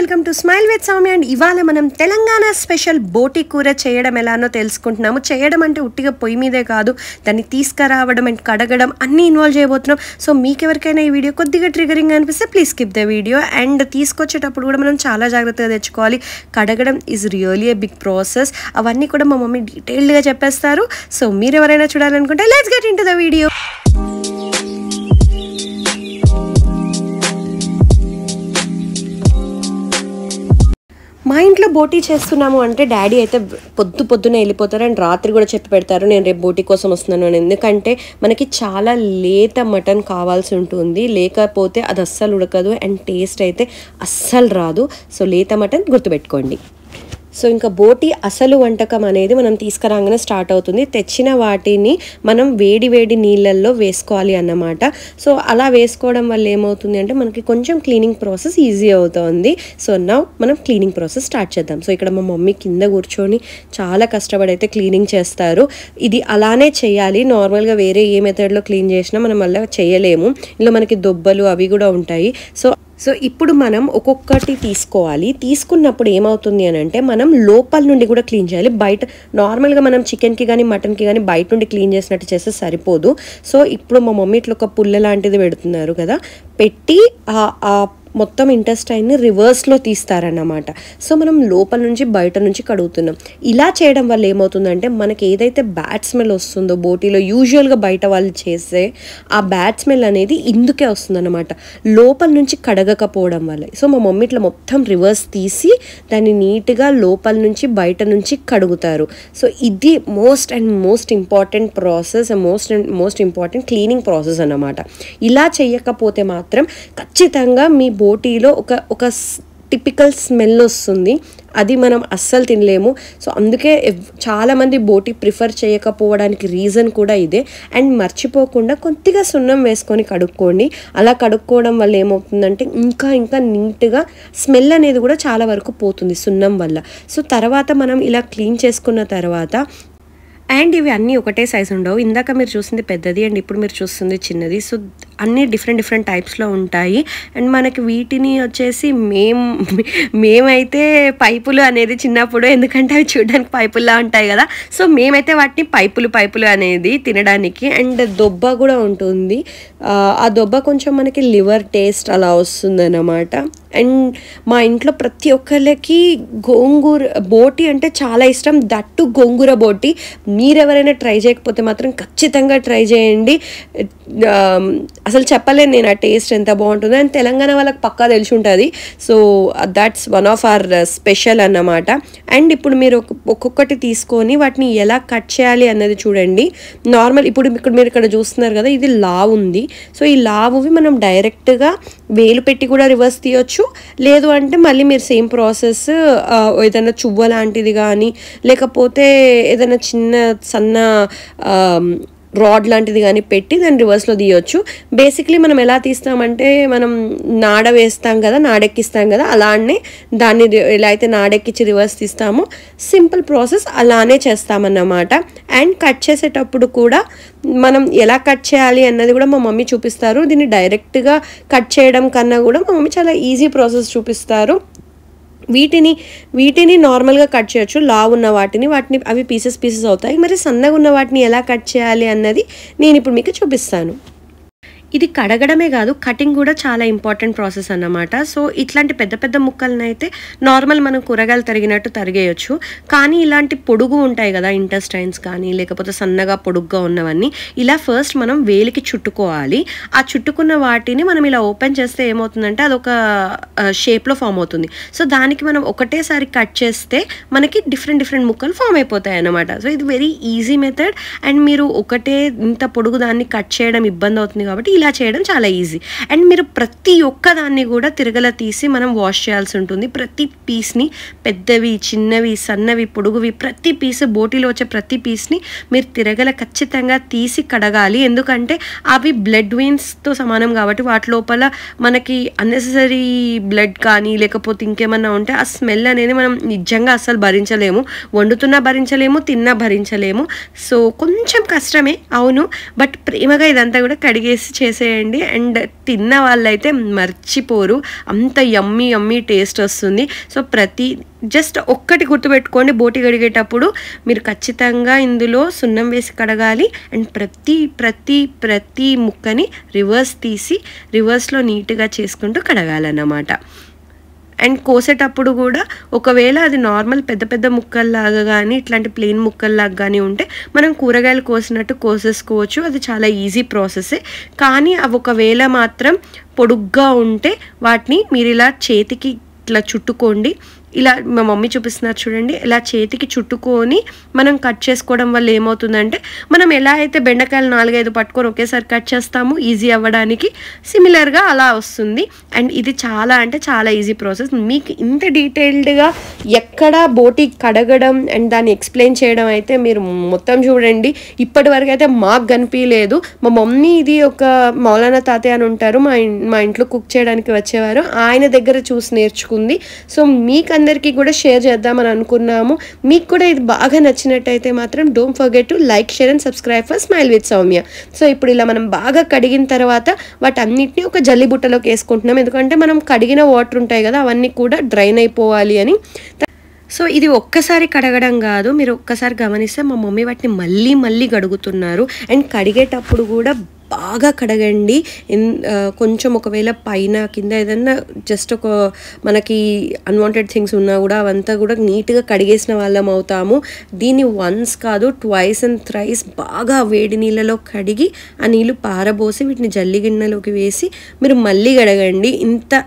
Welcome to smile with Soumya. And ఇవాళ మనం Telangana special బోటి కూర చేయడం ఎలానో తెలుసుకుంటున్నాము. చేయడం అంటే ఉట్టిగా పొయ్యి మీదే కాదు, దాన్ని తీసుకురావడం అండ్ కడగడం అన్నీ ఇన్వాల్వ్ చేయబోతున్నాం. సో మీకు ఎవరికైనా ఈ వీడియో కొద్దిగా ట్రిగరింగ్ అనిపిస్తే please skip the video. And తీసుకొచ్చేటప్పుడు కూడా మనం చాలా జాగ్రత్తగా తెచ్చుకోవాలి. కడగడం is really a big process. అవన్నీ కూడా మా మమ్మీ డీటెయిల్డ్గా చెప్పేస్తారు. సో మీరు ఎవరైనా చూడాలనుకుంటే let's get into the video. మా ఇంట్లో బోటీ చేస్తున్నాము అంటే డాడీ అయితే పొద్దునే వెళ్ళిపోతారు అండ్ రాత్రి కూడా చెప్పి పెడతారు నేను రేపు బోటీ కోసం వస్తున్నాను అని. ఎందుకంటే మనకి చాలా లేత మటన్ కావాల్సి ఉంటుంది, లేకపోతే అది అస్సలు ఉడకదు అండ్ టేస్ట్ అయితే అస్సలు రాదు. సో లేత మటన్ గుర్తుపెట్టుకోండి. సో ఇంకా బోటి అసలు వంటకం అనేది మనం తీసుకురాగానే స్టార్ట్ అవుతుంది. తెచ్చిన వాటిని మనం వేడి వేడి నీళ్ళల్లో వేసుకోవాలి అన్నమాట. సో అలా వేసుకోవడం వల్ల ఏమవుతుంది అంటే మనకి కొంచెం క్లీనింగ్ ప్రాసెస్ ఈజీ అవుతుంది. సో నౌ మనం క్లీనింగ్ ప్రాసెస్ స్టార్ట్ చేద్దాం. సో ఇక్కడ మా మమ్మీ కింద కూర్చొని చాలా కష్టపడి అయితే క్లీనింగ్ చేస్తారు. ఇది అలానే చేయాలి, నార్మల్గా వేరే ఏ మెథడ్లో క్లీన్ చేసినా మనం అలా చేయలేము. ఇందులో మనకి దొబ్బలు అవి కూడా ఉంటాయి. సో ఇప్పుడు మనం ఒక్కొక్కటి తీసుకోవాలి. తీసుకున్నప్పుడు ఏమవుతుంది అని అంటే మనం లోపల నుండి కూడా క్లీన్ చేయాలి. బయట నార్మల్గా మనం చికెన్కి కానీ మటన్కి కానీ బయట నుండి క్లీన్ చేసినట్టు చేస్తే సరిపోదు. సో ఇప్పుడు మా మమ్మీ ఇట్లా ఒక పుల్ల లాంటిది పెడుతున్నారు కదా, పెట్టి ఆ మొత్తం ఇంటెస్టైన్ని రివర్స్లో తీస్తారన్నమాట. సో మనం లోపల నుంచి బయట నుంచి కడుగుతున్నాం. ఇలా చేయడం వల్ల ఏమవుతుందంటే మనకి ఏదైతే బ్యాడ్ స్మెల్ వస్తుందో బోటీలో యూజువల్గా బయట వాళ్ళు చేసే ఆ బ్యాడ్ స్మెల్ అనేది ఇందుకే వస్తుందన్నమాట, లోపల నుంచి కడగకపోవడం వల్ల. సో మా మమ్మీ ఇట్లా మొత్తం రివర్స్ తీసి దాన్ని నీట్గా లోపల నుంచి బయట నుంచి కడుగుతారు. సో ఇది most important process, most important cleaning process అన్నమాట. ఇలా చేయకపోతే మాత్రం ఖచ్చితంగా మీ బోటీలో ఒక టిపికల్ స్మెల్ వస్తుంది, అది మనం అస్సలు తినలేము. సో అందుకే చాలామంది బోటీ ప్రిఫర్ చేయకపోవడానికి రీజన్ కూడా ఇదే. అండ్ మర్చిపోకుండా కొద్దిగా సున్నం వేసుకొని కడుక్కోండి. అలా కడుక్కోవడం వల్ల ఏమవుతుందంటే ఇంకా నీట్గా స్మెల్ అనేది కూడా చాలా వరకు పోతుంది సున్నం వల్ల. సో తర్వాత మనం ఇలా క్లీన్ చేసుకున్న తర్వాత, అండ్ ఇవి అన్నీ ఒకటే సైజు ఉండవు. ఇందాక మీరు చూసింది పెద్దది అండ్ ఇప్పుడు మీరు చూస్తుంది చిన్నది. సో అన్నీ డిఫరెంట్ టైప్స్లో ఉంటాయి. అండ్ మనకి వీటిని వచ్చేసి మేమైతే పైపులు అనేది చిన్నప్పుడు, ఎందుకంటే అవి చూడడానికి పైపుల్లా ఉంటాయి కదా, సో మేమైతే వాటిని పైపులు అనేది తినడానికి. అండ్ దొబ్బ కూడా ఉంటుంది. ఆ దొబ్బ కొంచెం మనకి లివర్ టేస్ట్ అలా వస్తుంది అన్నమాట. అండ్ మా ఇంట్లో ప్రతి ఒక్కరికి గోంగూర బోటి అంటే చాలా ఇష్టం, దట్టు గోంగూర బోటి. మీరెవరైనా ట్రై చేయకపోతే మాత్రం ఖచ్చితంగా ట్రై చేయండి. అసలు చెప్పలేను నేను ఆ టేస్ట్ ఎంత బాగుంటుందో. అండ్ తెలంగాణ వాళ్ళకి పక్కా తెలిసి ఉంటుంది. So that's one of our special అన్నమాట. అండ్ ఇప్పుడు మీరు ఒక్కొక్కటి తీసుకొని వాటిని ఎలా కట్ చేయాలి అన్నది చూడండి. నార్మల్ ఇప్పుడు మీరు ఇక్కడ చూస్తున్నారు కదా, ఇది లావు ఉంది. సో ఈ లావువి మనం డైరెక్ట్గా వేలు పెట్టి కూడా రివర్స్ తీయొచ్చు, లేదు అంటే మళ్ళీ మీరు సేమ్ ప్రాసెస్ ఏదైనా చువ్వ లాంటిది కానీ లేకపోతే ఏదైనా చిన్న సన్న రాడ్ లాంటిది కానీ పెట్టి దాన్ని రివర్స్లో తీయొచ్చు. బేసిక్లీ మనం ఎలా తీస్తామంటే మనం నాడ వేస్తాం కదా, నాడెక్కిస్తాం కదా, అలానే దాన్ని ఎలా అయితే నాడెక్కించి రివర్స్ తీస్తామో సింపుల్ ప్రాసెస్ అలానే చేస్తామన్నమాట. అండ్ కట్ చేసేటప్పుడు కూడా మనం ఎలా కట్ చేయాలి అన్నది కూడా మా మమ్మీ చూపిస్తారు. దీన్ని డైరెక్ట్గా కట్ చేయడం కన్నా కూడా మా మమ్మీ చాలా ఈజీ ప్రాసెస్ చూపిస్తారు. వీటిని నార్మల్గా కట్ చేయొచ్చు, లావు ఉన్న వాటిని అవి పీసెస్ అవుతాయి. మరి సన్నగా ఉన్న వాటిని ఎలా కట్ చేయాలి అన్నది నేను ఇప్పుడు మీకు చూపిస్తాను. ఇది కడగడమే కాదు, కటింగ్ కూడా చాలా ఇంపార్టెంట్ ప్రాసెస్ అన్నమాట. సో ఇట్లాంటి పెద్ద ముక్కలను అయితే నార్మల్ మనం కూరగాయలు తరిగినట్టు తరిగేయచ్చు. కానీ ఇలాంటి పొడుగు ఉంటాయి కదా, ఇంటెస్టైన్స్ కానీ లేకపోతే సన్నగా పొడుగ్గా ఉన్నవన్నీ ఇలా ఫస్ట్ మనం వేలికి చుట్టుకోవాలి. ఆ చుట్టుకున్న వాటిని మనం ఇలా ఓపెన్ చేస్తే ఏమవుతుందంటే అదొక షేప్లో ఫామ్ అవుతుంది. సో దానికి మనం ఒకటేసారి కట్ చేస్తే మనకి డిఫరెంట్ ముక్కలు ఫామ్ అయిపోతాయి అన్నమాట. సో ఇది వెరీ ఈజీ మెథడ్. అండ్ మీరు ఒకటే ఇంత పొడుగు దాన్ని కట్ చేయడం ఇబ్బంది అవుతుంది కాబట్టి ఇలా చేయడం చాలా ఈజీ. అండ్ మీరు ప్రతి ఒక్క దాన్ని కూడా తిరగల తీసి మనం వాష్ చేయాల్సి ఉంటుంది. ప్రతి పీస్ని, పెద్దవి చిన్నవి సన్నవి పొడుగువి ప్రతి పీస్, బోటీలో వచ్చే ప్రతి పీస్ని మీరు తిరగల ఖచ్చితంగా తీసి కడగాలి. ఎందుకంటే అవి బ్లడ్ వెయిన్స్తో సమానం కాబట్టి వాటి లోపల మనకి అన్నెసెసరీ బ్లడ్ కానీ లేకపోతే ఇంకేమన్నా ఉంటే ఆ స్మెల్ అనేది మనం నిజంగా అస్సలు భరించలేము. వండుతున్నా భరించలేము, తిన్నా భరించలేము. సో కొంచెం కష్టమే అవును, బట్ ప్రేమగా ఇదంతా కూడా కడిగేసి వేసేయండి. అండ్ తిన్న వాళ్ళైతే మర్చిపోరు, అంత యమ్మీ యమ్మీ టేస్ట్ వస్తుంది. సో జస్ట్ ఒక్కటి గుర్తుపెట్టుకోండి, బోటి కడిగేటప్పుడు మీరు ఖచ్చితంగా ఇందులో సున్నం వేసి కడగాలి. అండ్ ప్రతి ముక్కని రివర్స్ తీసి రివర్స్లో నీట్గా చేసుకుంటూ కడగాలన్నమాట. అండ్ కోసేటప్పుడు కూడా ఒకవేళ అది నార్మల్ పెద్ద పెద్ద ముక్కల్లాగా కానీ ఇట్లాంటి ప్లెయిన్ ముక్కల్లాగా కానీ ఉంటే మనం కూరగాయలు కోసినట్టు కోసేసుకోవచ్చు, అది చాలా ఈజీ ప్రాసెసే. కానీ అవి ఒకవేళ మాత్రం పొడుగ్గా ఉంటే వాటిని మీరు ఇలా చేతికి ఇట్లా చుట్టుకోండి. ఇలా మా మమ్మీ చూపిస్తున్నారు చూడండి, ఇలా చేతికి చుట్టుకొని మనం కట్ చేసుకోవడం వల్ల ఏమవుతుందంటే మనం ఎలా అయితే బెండకాయలు 4-5 పట్టుకొని ఒకేసారి కట్ చేస్తాము ఈజీ అవ్వడానికి, సిమిలర్గా అలా వస్తుంది. అండ్ ఇది చాలా అంటే చాలా ఈజీ ప్రాసెస్. మీకు ఇంత డీటెయిల్డ్గా ఎక్కడ బోటి కడగడం అండ్ దాన్ని ఎక్స్ప్లెయిన్ చేయడం అయితే మీరు మొత్తం చూడండి. ఇప్పటి వరకు అయితే మాకు కనిపించలేదు. మా మమ్మీ ఇది ఒక మౌలానా తాతయ్య అని ఉంటారు, మా ఇంట్లో కుక్ చేయడానికి వచ్చేవారు, ఆయన దగ్గర చూసి నేర్చుకుంది. సో మీకు అందరికీ కూడా షేర్ చేద్దామని అనుకున్నాము. మీకు కూడా ఇది బాగా నచ్చినట్టయితే మాత్రం don't forget to like, share and subscribe for smile with Soumya. So ఇప్పుడు ఇలా మనం బాగా కడిగిన తర్వాత వాటన్నిటిని ఒక జల్లి బుట్టలోకి వేసుకుంటున్నాం, ఎందుకంటే మనం కడిగిన వాటర్ ఉంటాయి కదా అవన్నీ కూడా డ్రైన్ అయిపోవాలి అని. సో ఇది ఒక్కసారి కడగడం కాదు, మీరు ఒక్కసారి గమనిస్తే మా మమ్మీ వాటిని మళ్ళీ కడుగుతున్నారు. అండ్ కడిగేటప్పుడు కూడా బాగా కడగండి. కొంచెం ఒకవేళ పైన కింద ఏదన్నా జస్ట్ ఒక మనకి అన్వాంటెడ్ థింగ్స్ ఉన్నా కూడా అవంతా కూడా నీట్గా కడిగేసిన వాళ్ళం అవుతాము. దీన్ని వన్స్ కాదు ట్వైస్ అండ్ థ్రైస్ బాగా వేడి నీళ్ళలో కడిగి ఆ నీళ్ళు పారబోసి వీటిని జల్లి గిన్నెలోకి వేసి మీరు మళ్ళీ కడగండి.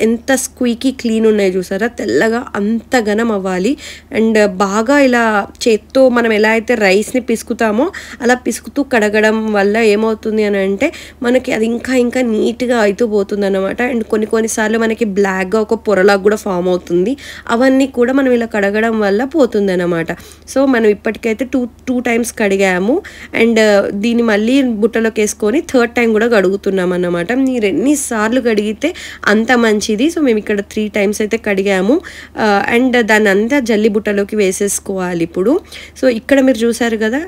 ఎంత స్క్వీకీ క్లీన్ ఉన్నాయి చూసారా, తెల్లగా అంత ఘనం అవ్వాలి. అండ్ బాగా ఇలా చేత్తో మనం ఎలా అయితే రైస్ని పిసుకుతామో అలా పిసుకుతూ కడగడం వల్ల ఏమవుతుంది అని అంటే మనకి అది ఇంకా నీట్గా అవుతూ పోతుంది అన్నమాట. అండ్ కొన్నిసార్లు మనకి బ్లాక్గా ఒక పొరలాగా కూడా ఫామ్ అవుతుంది, అవన్నీ కూడా మనం ఇలా కడగడం వల్ల పోతుంది అన్నమాట. సో మనం ఇప్పటికైతే టూ టైమ్స్ కడిగాము. అండ్ దీన్ని మళ్ళీ బుట్టలోకి వేసుకొని థర్డ్ టైం కూడా కడుగుతున్నాం అన్నమాట. మీరు ఎన్నిసార్లు కడిగితే అంత మంచిది. సో మేము ఇక్కడ 3 times అయితే కడిగాము. అండ్ దాన్ని అంతా జల్లి బుట్టలోకి వేసేసుకోవాలి ఇప్పుడు. సో ఇక్కడ మీరు చూసారు కదా,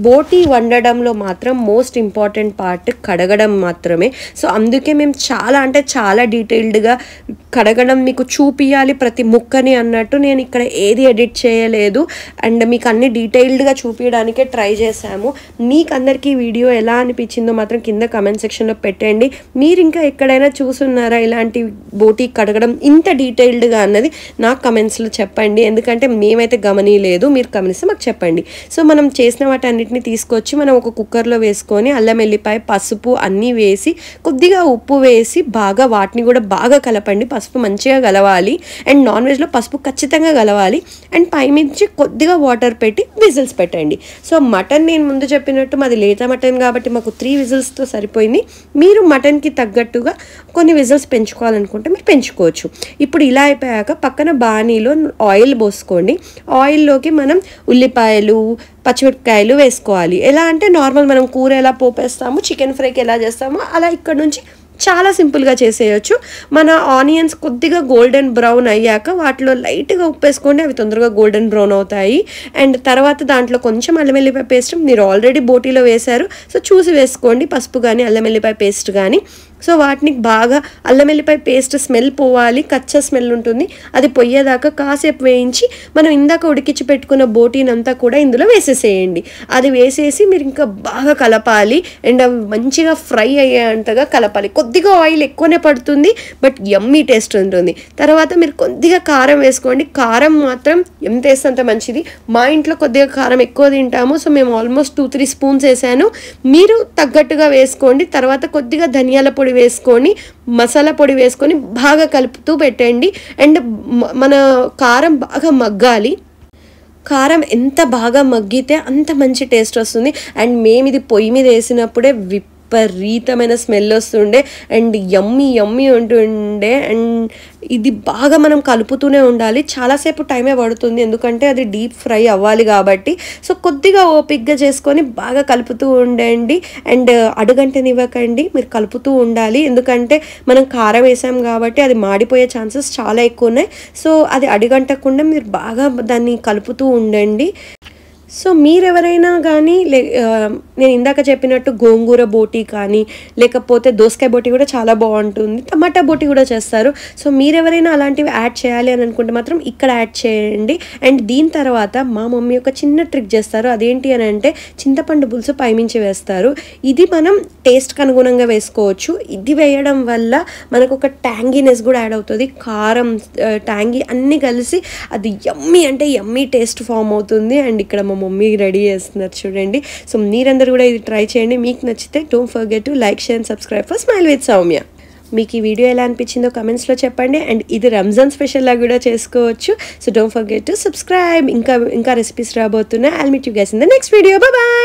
బోటి వండడంలో మాత్రం మోస్ట్ ఇంపార్టెంట్ పార్ట్ కడగడం మాత్రమే. సో అందుకే మేము చాలా అంటే చాలా డీటెయిల్డ్గా కడగడం మీకు చూపియాలి ప్రతి ముక్కని అన్నట్టు నేను ఇక్కడ ఏది ఎడిట్ చేయలేదు. అండ్ మీకు అన్ని డీటెయిల్డ్గా చూపించడానికే ట్రై చేశాము. మీకు అందరికీ వీడియో ఎలా అనిపించిందో మాత్రం కింద కమెంట్ సెక్షన్లో పెట్టండి. మీరు ఇంకా ఎక్కడైనా చూసున్నారా ఇలాంటి బోటి కడగడం ఇంత డీటెయిల్డ్గా అన్నది నాకు కమెంట్స్లో చెప్పండి, ఎందుకంటే మేమైతే గమనియలేదు, మీరు గమనిస్తే మాకు చెప్పండి. సో మనం చేసిన వాటి తీసుకొచ్చి మనం ఒక కుక్కర్లో వేసుకొని అల్లం వెల్లిపాయ పసుపు అన్నీ వేసి కొద్దిగా ఉప్పు వేసి బాగా వాటిని కూడా బాగా కలపండి. పసుపు మంచిగా కలవాలి. అండ్ నాన్ వెజ్లో పసుపు ఖచ్చితంగా కలవాలి. అండ్ పైమించి కొద్దిగా వాటర్ పెట్టి విజిల్స్ పెట్టండి. సో మటన్ నేను ముందు చెప్పినట్టు మాది లేత మటన్ కాబట్టి మాకు 3 విజిల్స్తో సరిపోయింది. మీరు మటన్కి తగ్గట్టుగా కొన్ని విజిల్స్ పెంచుకోవాలనుకుంటే మీరు పెంచుకోవచ్చు. ఇప్పుడు ఇలా అయిపోయాక పక్కన బాణీలో ఆయిల్ పోసుకోండి. ఆయిల్లోకి మనం ఉల్లిపాయలు పచ్చిమిరపకాయలు వేసుకోవాలి. ఎలా అంటే నార్మల్ మనం కూర ఎలా పోపేస్తాము, చికెన్ ఫ్రైకి ఎలా చేస్తామో అలా ఇక్కడ నుంచి చాలా సింపుల్గా చేసేయచ్చు. మన ఆనియన్స్ కొద్దిగా గోల్డెన్ బ్రౌన్ అయ్యాక వాటిలో లైట్గా ఉప్పు వేసుకోండి, అవి తొందరగా గోల్డెన్ బ్రౌన్ అవుతాయి. అండ్ తర్వాత దాంట్లో కొంచెం అల్లం వెల్లిపాయ పేస్ట్ మీరు ఆల్రెడీ బోటీలో వేశారు, సో చూసి వేసుకోండి, పసుపు కానీ అల్లం వెల్లిపాయ పేస్ట్ కానీ. సో వాటిని బాగా అల్లం వెల్లిపాయ పేస్ట్ స్మెల్ పోవాలి, కచ్చా స్మెల్ ఉంటుంది, అది పోయేదాకా కాసేపు వేయించి మనం ఇందాక ఉడికించి పెట్టుకున్న బోటీనంతా కూడా ఇందులో వేసేసేయండి. అది వేసేసి మీరు ఇంకా బాగా కలపాలి. అండ్ అవి మంచిగా ఫ్రై అయ్యేంతగా కలపాలి. కొద్దిగా ఆయిల్ ఎక్కువనే పడుతుంది, బట్ యమ్మీ టేస్ట్ ఉంటుంది. తర్వాత మీరు కొద్దిగా కారం వేసుకోండి. కారం మాత్రం ఎంత వేస్తే అంత మంచిది. మా ఇంట్లో కొద్దిగా కారం ఎక్కువ తింటాము, సో మేము ఆల్మోస్ట్ 2-3 స్పూన్స్ వేసాను, మీరు తగ్గట్టుగా వేసుకోండి. తర్వాత కొద్దిగా ధనియాల పొడి వేసుకొని మసాలా పొడి వేసుకొని బాగా కలుపుతూ పెట్టండి. అండ్ మన కారం బాగా మగ్గాలి. కారం ఎంత బాగా మగ్గితే అంత మంచి టేస్ట్ వస్తుంది. అండ్ మేము ఇది పొయ్యి మీద వేసినప్పుడే విపరీతమైన స్మెల్ వస్తుండే అండ్ యమ్మీ ఉంటుండే. అండ్ ఇది బాగా మనం కలుపుతూనే ఉండాలి, చాలాసేపు టైమే పడుతుంది ఎందుకంటే అది డీప్ ఫ్రై అవ్వాలి కాబట్టి. సో కొద్దిగా ఓపిక్గా చేసుకొని బాగా కలుపుతూ ఉండండి. అండ్ అడుగంటనివ్వకండి, మీరు కలుపుతూ ఉండాలి, ఎందుకంటే మనం కారం వేసాం కాబట్టి అది మాడిపోయే ఛాన్సెస్ చాలా ఎక్కువ ఉన్నాయి. సో అది అడుగంటకుండా మీరు బాగా దాన్ని కలుపుతూ ఉండండి. సో మీరెవరైనా కానీ నేను ఇందాక చెప్పినట్టు గోంగూర బోటీ కానీ లేకపోతే దోసకాయ బోటీ కూడా చాలా బాగుంటుంది, టమాటా బోటీ కూడా చేస్తారు. సో మీరెవరైనా అలాంటివి యాడ్ చేయాలి అని అనుకుంటే మాత్రం ఇక్కడ యాడ్ చేయండి. అండ్ దీని తర్వాత మా మమ్మీ ఒక చిన్న ట్రిక్ చేస్తారు, అదేంటి అని అంటే చింతపండు పులుసు పైమించి వేస్తారు. ఇది మనం టేస్ట్కి అనుగుణంగా వేసుకోవచ్చు. ఇది వేయడం వల్ల మనకు ఒక ట్యాంగీనెస్ కూడా యాడ్ అవుతుంది, కారం ట్యాంగీ అన్నీ కలిసి అది యమ్మీ అంటే యమ్మీ టేస్ట్ ఫామ్ అవుతుంది. అండ్ ఇక్కడ మా మమ్మీ రెడీ చేస్తున్నారు చూడండి. సో మీరందరూ కూడా ఇది ట్రై చేయండి. మీకు నచ్చితే don't forget to like, share and subscribe for smile with Soumya. మీకు ఈ వీడియో ఎలా అనిపించిందో కమెంట్స్లో చెప్పండి. అండ్ ఇది రంజాన్ స్పెషల్లా కూడా చేసుకోవచ్చు. So don't forget to subscribe. ఇంకా రెసిపీస్ రాబోతున్నాయి. I'll meet you guys in the next video. Bye.